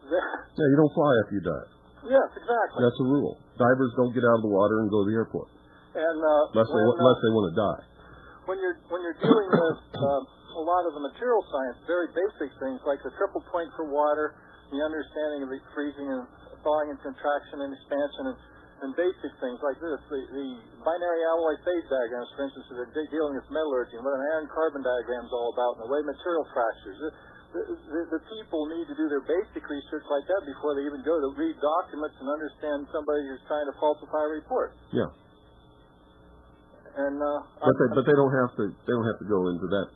Yeah, you don't fly after you dive. Yes, exactly. That's a rule. Divers don't get out of the water and go to the airport. And unless they want to die. When you're dealing with a lot of the material science, very basic things like the triple point for water, the understanding of the freezing and thawing and contraction and expansion, and basic things like this, the binary alloy phase diagrams, for instance, that are dealing with metallurgy, and what an iron-carbon diagram is all about, and the way material fractures. The people need to do their basic research like that before they even go to read documents and understand somebody who's trying to falsify a report. Yeah. And but they don't have to go into that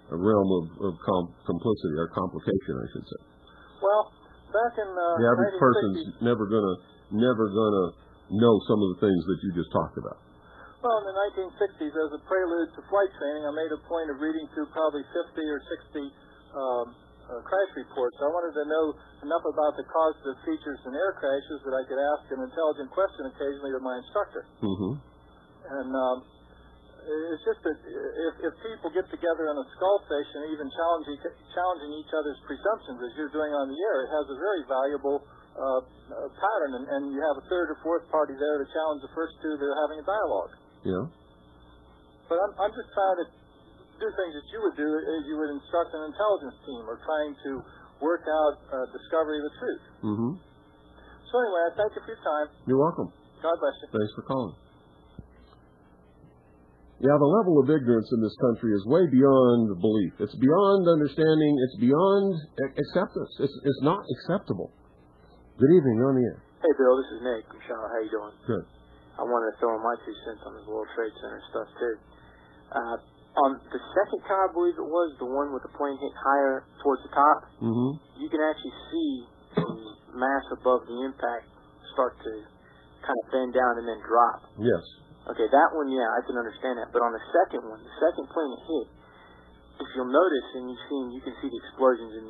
realm of complicity or complication, I should say. Well, back in the average person's never gonna know some of the things that you just talked about. Well, in the 1960s, as a prelude to flight training, I made a point of reading through probably 50 or 60 crash reports. I wanted to know enough about the causative features in air crashes that I could ask an intelligent question occasionally to my instructor. Mm-hmm. And it's just that if people get together in a skull station, even challenging each other's presumptions, as you're doing on the air, it has a very valuable pattern, and you have a third or fourth party there to challenge the first two that are having a dialogue. Yeah. But I'm just trying to do things that you would do as you would instruct an intelligence team or trying to work out discovery of the truth. Mm-hmm. So anyway, I thank you for your time. You're welcome. God bless you. Thanks for calling. Yeah, the level of ignorance in this country is way beyond belief. It's beyond understanding. It's beyond acceptance. It's not acceptable. Good evening. You're on the air. Hey, Bill. This is Nick from Charlotte. How you doing? Good. I wanted to throw in my 2 cents on this World Trade Center stuff, too. On the second time, I believe it was, the one with the plane hit higher towards the top, mm-hmm. you can actually see the mass above the impact start to kind of bend down and then drop. Yes. Okay, that one, yeah, I can understand that. But on the second one, the second plane that hit, if you'll notice, and you can see the explosions in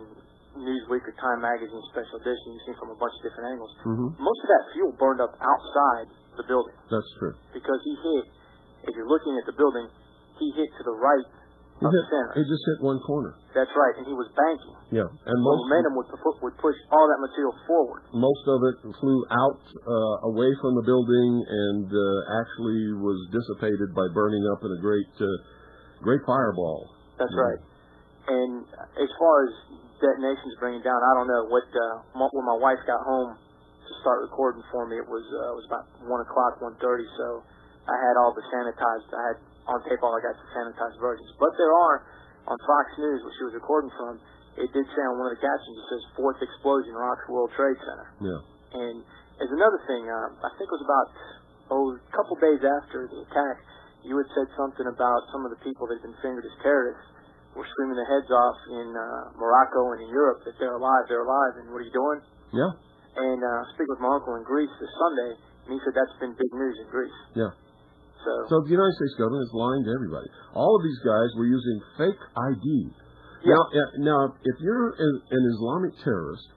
Newsweek or Time Magazine special edition, you see from a bunch of different angles. Mm-hmm. Most of that fuel burned up outside the building. That's true. Because he hit, if you're looking at the building, he hit to the right of the center. He just hit one corner. That's right, and he was banking. Yeah, and so momentum would push all that material forward. Most of it flew out away from the building and actually was dissipated by burning up in a great fireball. That's right. And as far as detonations bringing down, I don't know when my wife got home to start recording for me. It was about 1:00, 1:30. So I had all the sanitized. I had on tape all I got the sanitized versions. But there are on Fox News, which she was recording from. It did say on one of the captions, it says 4th explosion rocks World Trade Center. Yeah. And as another thing, I think it was about a couple days after the attack, you had said something about some of the people that had been fingered as terrorists were screaming their heads off in Morocco and in Europe that they're alive, and what are you doing? Yeah. And speaking with my uncle in Greece this Sunday, and he said that's been big news in Greece. Yeah. So the United States government is lying to everybody. All of these guys were using fake ID. Yeah. Now, if you're an Islamic terrorist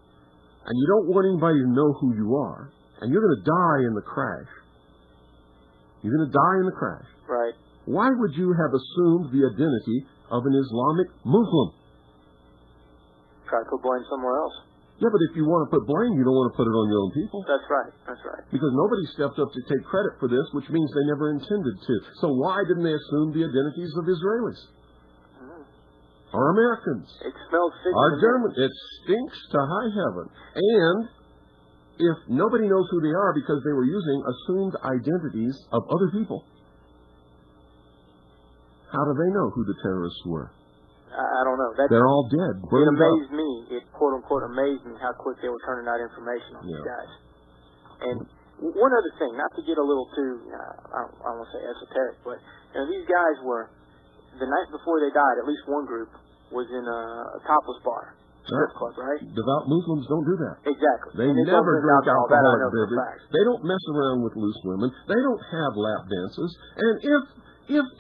and you don't want anybody to know who you are, and you're going to die in the crash, Right. Why would you have assumed the identity of an Islamic Muslim? Try to put blame somewhere else. Yeah, but if you want to put blame, you don't want to put it on your own people. That's right. Because nobody stepped up to take credit for this, which means they never intended to. So why didn't they assume the identities of Israelis? Or Americans? It smells fishy. Or Germans? It stinks to high heaven. And if nobody knows who they are because they were using assumed identities of other people, how do they know who the terrorists were? I don't know. They're all dead. It amazed me. It quote-unquote amazed me how quick they were turning out information on these guys. And one other thing, not to get a little too, I don't want to say esoteric, but these guys were, the night before they died, at least one group was in a topless bar, strip club, right? Devout Muslims don't do that. Exactly. They never drink alcoholic beverage. They don't mess around with loose women. They don't have lap dances. And if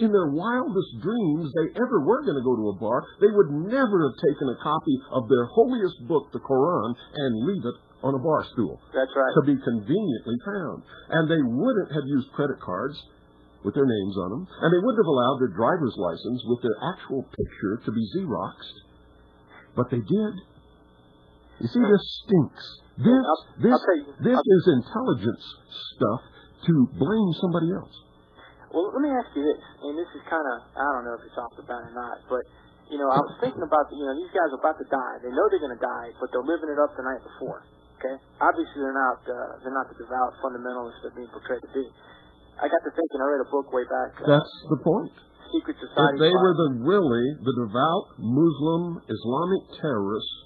in their wildest dreams they ever were going to go to a bar, they would never have taken a copy of their holiest book, the Quran, and leave it on a bar stool. That's right. To be conveniently found. And they wouldn't have used credit cards with their names on them, and they wouldn't have allowed their driver's license with their actual picture to be Xeroxed. But they did. You see, this stinks. This is intelligence stuff to blame somebody else. Well, let me ask you this, and this is kind of, I don't know if it's off the bat or not, but, I was thinking about, these guys are about to die. They know they're going to die, but they're living it up the night before, okay? Obviously, they're not the devout fundamentalists they're being portrayed to be. I got to thinking, I read a book way back. That's the point. Secret Society. If they were the devout Muslim Islamic terrorists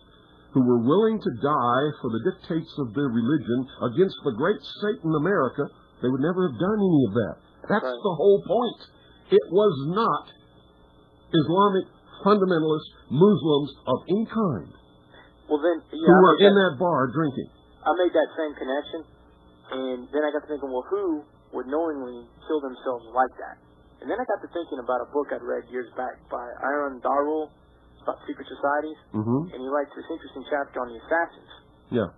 who were willing to die for the dictates of their religion against the great Satan America, they would never have done any of that. That's the whole point. It was not Islamic fundamentalist Muslims of any kind who were in that bar drinking. I made that same connection, and then I got to thinking, well, who would knowingly kill themselves like that? And then I got to thinking about a book I'd read years back by Aaron Darrell about secret societies, and he writes this interesting chapter on the assassins. Yeah.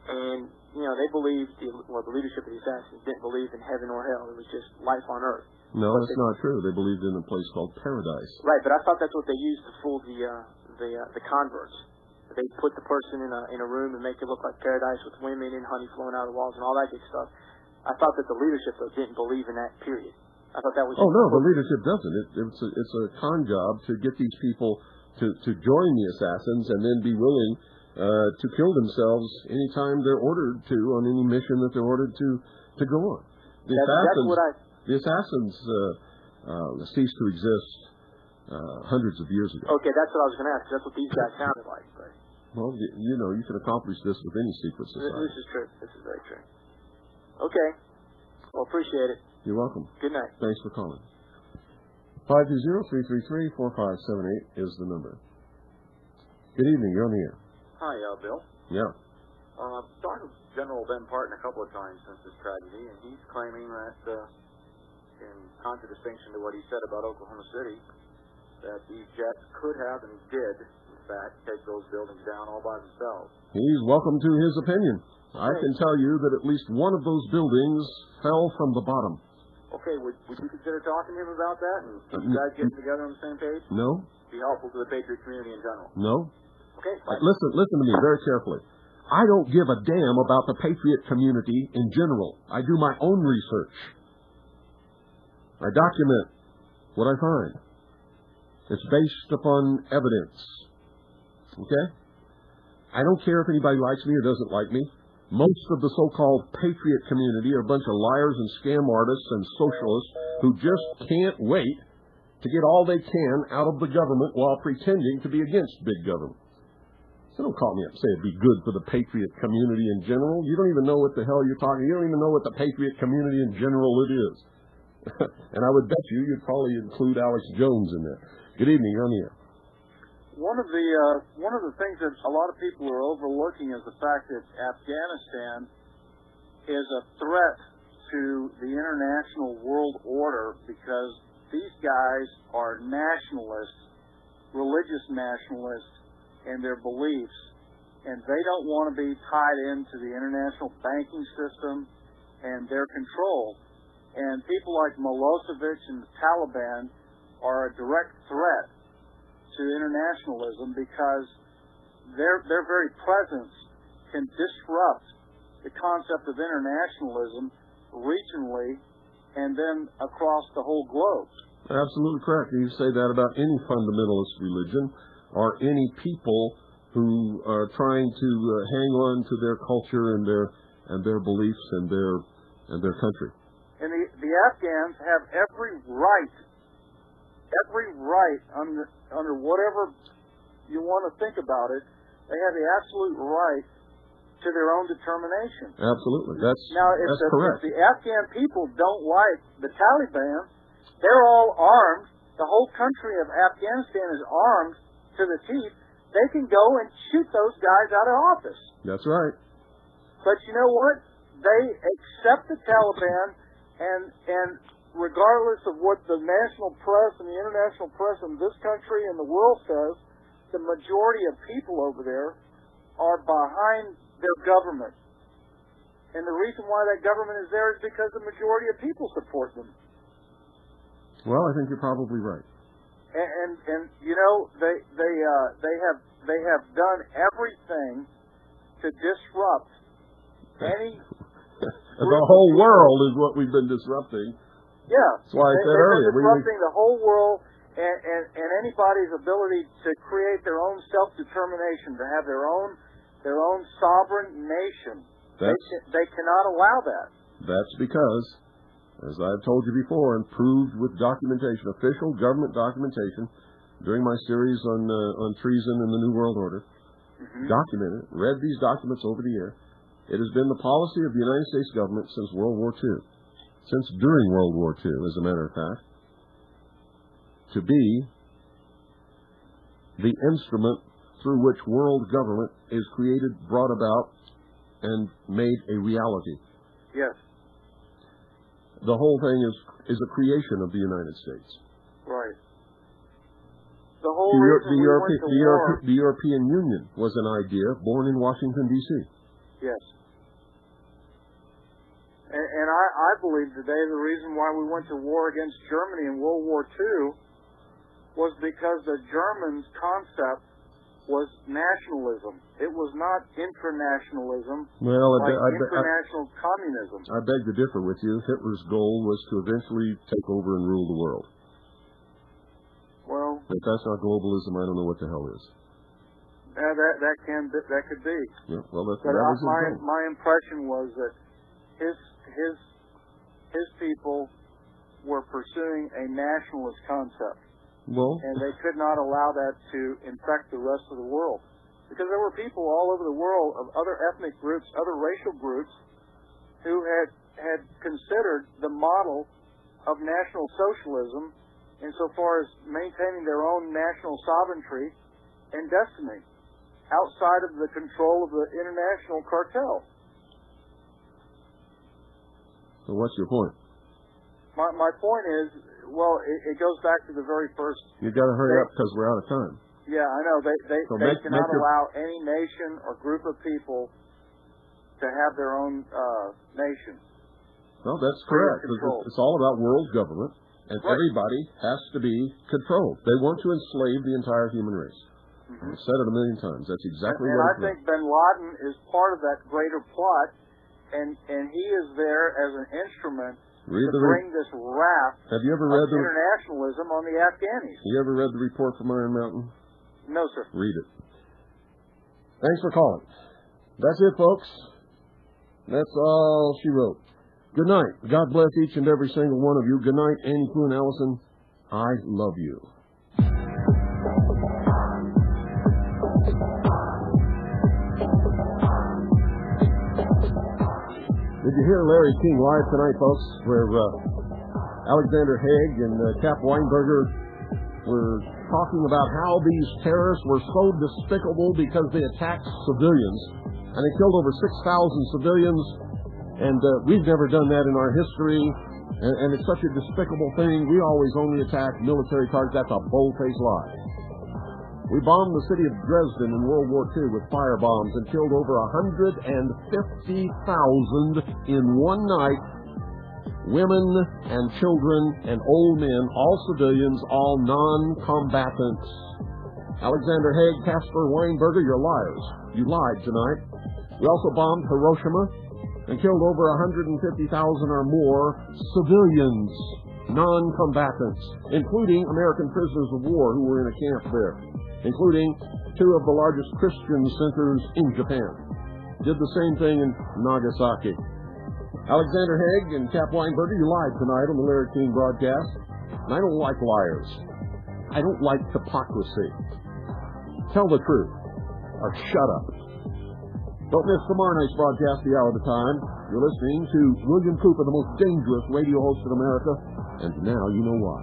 And they believed, the leadership of the assassins didn't believe in heaven or hell. It was just life on earth. No, that's not true. They believed in a place called paradise. Right, but I thought that's what they used to fool the converts. They put the person in a room and make it look like paradise with women and honey flowing out of the walls and all that good stuff. I thought that the leadership, though, didn't believe in that period. I thought that was... Oh, no, the leadership doesn't. It's a con job to get these people to join the assassins and then be willing to kill themselves anytime they're ordered to on any mission that they're ordered to go on. The assassins ceased to exist hundreds of years ago. Okay, that's what I was going to ask. That's what these guys sounded like. But... Well, you can accomplish this with any secret society. This is true. This is very true. Okay. Well, appreciate it. You're welcome. Good night. Thanks for calling. 520-333-4578 is the number. Good evening. You're on the air. Hi, Bill. Yeah. Talked with General Ben Parton a couple of times since this tragedy, and he's claiming that, in contradistinction to what he said about Oklahoma City, that these jets could have and did, in fact, take those buildings down all by themselves. He's welcome to his opinion. I can tell you that at least one of those buildings fell from the bottom. Okay, would you consider talking to him about that, and you guys getting together on the same page? No. Be helpful to the Patriot community in general. No. Okay. Listen to me very carefully. I don't give a damn about the Patriot community in general. I do my own research. I document what I find. It's based upon evidence. Okay? I don't care if anybody likes me or doesn't like me. Most of the so-called Patriot community are a bunch of liars and scam artists and socialists who just can't wait to get all they can out of the government while pretending to be against big government. So don't call me up and say it'd be good for the Patriot community in general. You don't even know what the hell you're talking. You don't even know what the Patriot community in general it is. And I would bet you'd probably include Alex Jones in there. Good evening, you're on the air. One of the things that a lot of people are overlooking is the fact that Afghanistan is a threat to the international world order because these guys are nationalists, religious nationalists in their beliefs, and they don't want to be tied into the international banking system and their control. And people like Milosevic and the Taliban are a direct threat to internationalism because their very presence can disrupt the concept of internationalism regionally and then across the whole globe. Absolutely correct. You say that about any fundamentalist religion or any people who are trying to hang on to their culture and their beliefs and their country. And the Afghans have every right under whatever you want to think about it, they have the absolute right to their own determination. Absolutely. That's If correct. the Afghan people don't like the Taliban, they're all armed. The whole country of Afghanistan is armed to the teeth. They can go and shoot those guys out of office. That's right. But you know what? They accept the Taliban, and regardless of what the national press and the international press in this country and the world says, the majority of people over there are behind their government. And the reason why that government is there is because the majority of people support them. Well, I think you're probably right. And you know, they have done everything to disrupt any the whole world is what we've been disrupting. Yeah. That's why I said earlier. They're disrupting the whole world and anybody's ability to create their own self-determination, to have their own sovereign nation. They cannot allow that. That's because, as I've told you before and proved with documentation, official government documentation, during my series on treason in the New World Order, documented, read these documents over the air. It has been the policy of the United States government since World War II, since during World War II, as a matter of fact, to be the instrument through which world government is created, brought about, and made a reality. Yes. The whole thing is a creation of the United States. Right. The whole the European Union was an idea born in Washington, D.C. Yes. And I believe today the reason why we went to war against Germany in World War II was because the Germans' concept was nationalism. It was not internationalism, international communism. I beg to differ with you. Hitler's goal was to eventually take over and rule the world. Well, if that's not globalism, I don't know what the hell is. That could be. Yeah, well, that was my impression was that his people were pursuing a nationalist concept. Well, and they could not allow that to infect the rest of the world. Because there were people all over the world of other ethnic groups, other racial groups, who had considered the model of national socialism insofar as maintaining their own national sovereignty and destiny outside of the control of the international cartel. So what's your point? My point is, well, it goes back to the very first... You've got to hurry up because we're out of time. Yeah, I know. They cannot allow any nation or group of people to have their own nation. No, that's correct. It's all about world government, and everybody has to be controlled. They want to enslave the entire human race. I've said it a million times. That's exactly what I think bin Laden is part of that greater plot, and he is there as an instrument to bring this wrath of internationalism on the Afghanis. You ever read the report from Iron Mountain? No, sir. Read it. Thanks for calling. That's it, folks. That's all she wrote. Good night. God bless each and every single one of you. Good night, Annie Poon Allison. I love you. Did you hear Larry King live tonight, folks, where Alexander Haig and Cap Weinberger were talking about how these terrorists were so despicable because they attacked civilians, and they killed over 6,000 civilians, And we've never done that in our history, and it's such a despicable thing. We always only attack military targets. That's a bold-faced lie. We bombed the city of Dresden in World War II with fire bombs and killed over 150,000 in one night. Women and children and old men, all civilians, all non-combatants. Alexander Haig, Casper Weinberger, you're liars. You lied tonight. We also bombed Hiroshima and killed over 150,000 or more civilians, non-combatants, including American prisoners of war who were in a camp there, including two of the largest Christian centers in Japan. Did the same thing in Nagasaki. Alexander Haig and Cap Weinberger, you lied tonight on the Larry King broadcast. And I don't like liars. I don't like hypocrisy. Tell the truth, or shut up. Don't miss tomorrow night's broadcast, the hour of the time. You're listening to William Cooper, the most dangerous radio host in America, and now you know why.